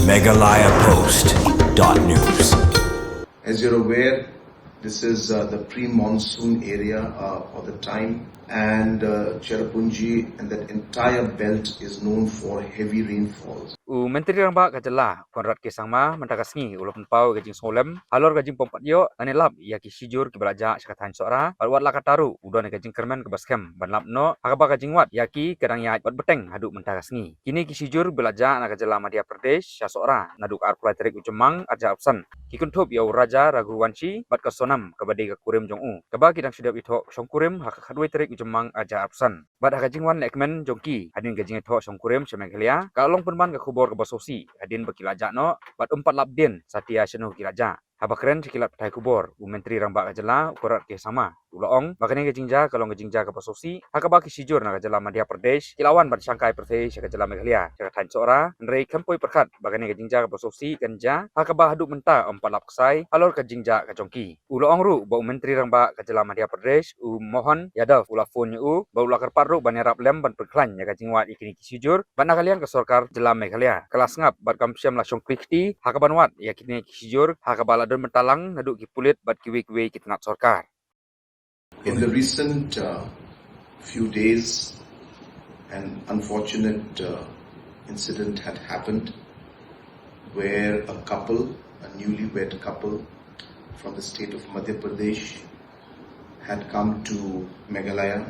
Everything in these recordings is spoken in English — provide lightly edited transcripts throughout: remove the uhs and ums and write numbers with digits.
MeghalayaPost.news. As you're aware, this is the pre-monsoon area of the time, and Cherrapunji and that entire belt is known for heavy rainfalls. Menteri Ramba Kajala Konrad Kesangma Mentakasngi Ulun Pau Gajing Solem Halor Gajing Pompat Yo Anelap Yaki Shijur Ki Belaja Syakatan Sohra Wat Lakataru Udon Gajing Kyrmen ke Baskem Banlap No Hakaba Gajing Wat Yaki Kadang Ya Bat Beteng Haduk Mentakasngi Kini Ki Shijur Belaja Nak Kajala Madhya Pradesh Jah Sha Sohra Naduk Arpulai Terik Ujemang Arja Absan Kikuntub Yau Raja Raghuwanshi Bat Kasonam Kabadi Kurim Jong-u Kaba Kidang Syudap Ito Syongkurim Hak Hadwai Terik Ujemang Arja Absan Bat Gajing Wan Ekmen Jongki Hadin Gajing Ito Syongkurim Meghalaya Kalong Penban ke Kubor ke Basosi Hadin berkilaja no bat 4 labdin Satya Shenuh kilaja habakren sekilat petai kubor Menteri Ramba Kajala Korat ke sama Ulaong makanya gejingja kalau gejingja ke Basosi hakaba ki Shijur na Kajala Madhya Pradesh kilawan bat Sangkai Pradesh Kajala Meghalaya Syakatan Sohra Nrei Kempoi Perkat bakanya gejingja ke Basosi Ganja hakaba haduk menta 4 lap kesai alor gejingja ke Jongki Ulaong ru bau Menteri Ramba Kajala Madhya Pradesh mohon yadav ulafon yu bau lakar paruk banyak lem ban perklan ya gejingwat ikini ki Shijur ban kalian ke Sorkar Jela Meghalaya kelas ngap bat kamsyam la syong krikti hakaban wat yakini ki Shijur hakaba ladon mentalang naduk ki pulit bat kiwi-kiwi ki tengah Sorkar. In the recent few days, an unfortunate incident had happened where a couple, a newlywed couple from the state of Madhya Pradesh had come to Meghalaya,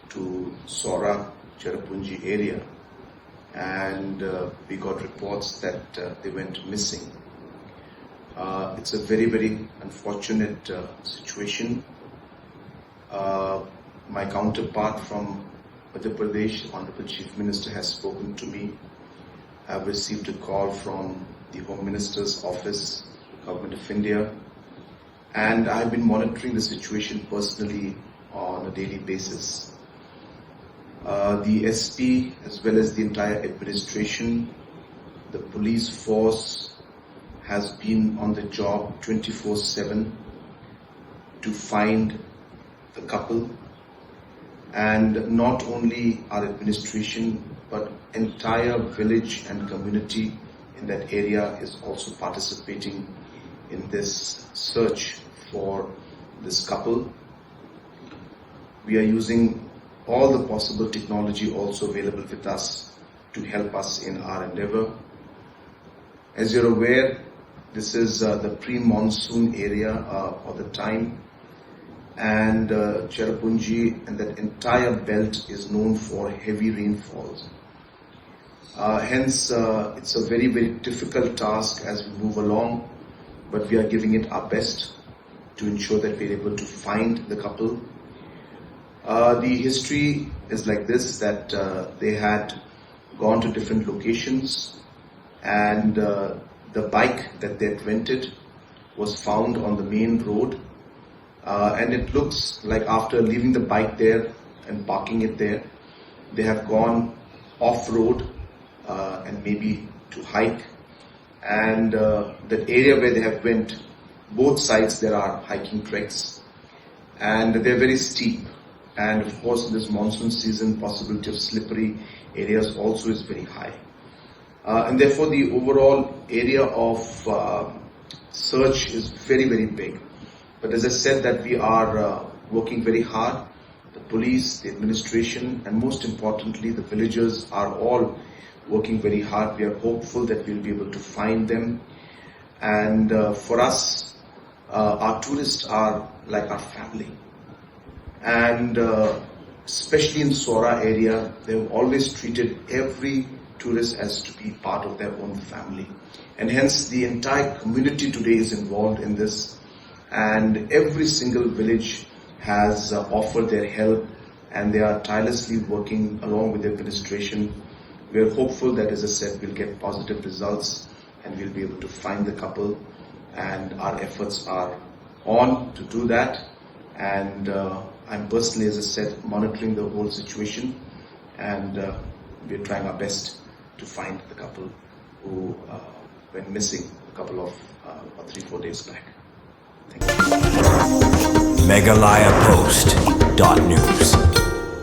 to Sohra, Cherrapunji area, and we got reports that they went missing. It's a very, very unfortunate situation. My counterpart from Madhya Pradesh, Honorable Chief Minister, has spoken to me. I've received a call from the Home Minister's office, Government of India, and I've been monitoring the situation personally on a daily basis. The SP, as well as the entire administration, the police force has been on the job 24/7 to find the couple, and not only our administration but entire village and community in that area is also participating in this search for this couple. We are using all the possible technology also available with us to help us in our endeavor. As you're aware, this is the pre-monsoon area of the time, and Cherrapunji and that entire belt is known for heavy rainfalls. Hence, it's a very, very difficult task as we move along, but we are giving it our best to ensure that we're able to find the couple. The history is like this, that they had gone to different locations, and the bike that they had rented was found on the main road. And it looks like after leaving the bike there and parking it there, they have gone off-road and maybe to hike. And the area where they have went, both sides there are hiking treks, and they're very steep. And of course, in this monsoon season, possibility of slippery areas also is very high. And therefore, the overall area of search is very, very big. But as I said, that we are working very hard. The police, the administration, and most importantly, the villagers are all working very hard. We are hopeful that we'll be able to find them. And for us, our tourists are like our family. And especially in Sohra area, they've always treated every tourist as to be part of their own family. And hence, the entire community today is involved in this. And every single village has offered their help, and they are tirelessly working along with the administration. We are hopeful that, as I said, we'll get positive results and we'll be able to find the couple, and our efforts are on to do that. And I'm personally, as I said, monitoring the whole situation, and we're trying our best to find the couple who went missing a couple of 3-4 days back. Thank you. MeghalayaPost.news.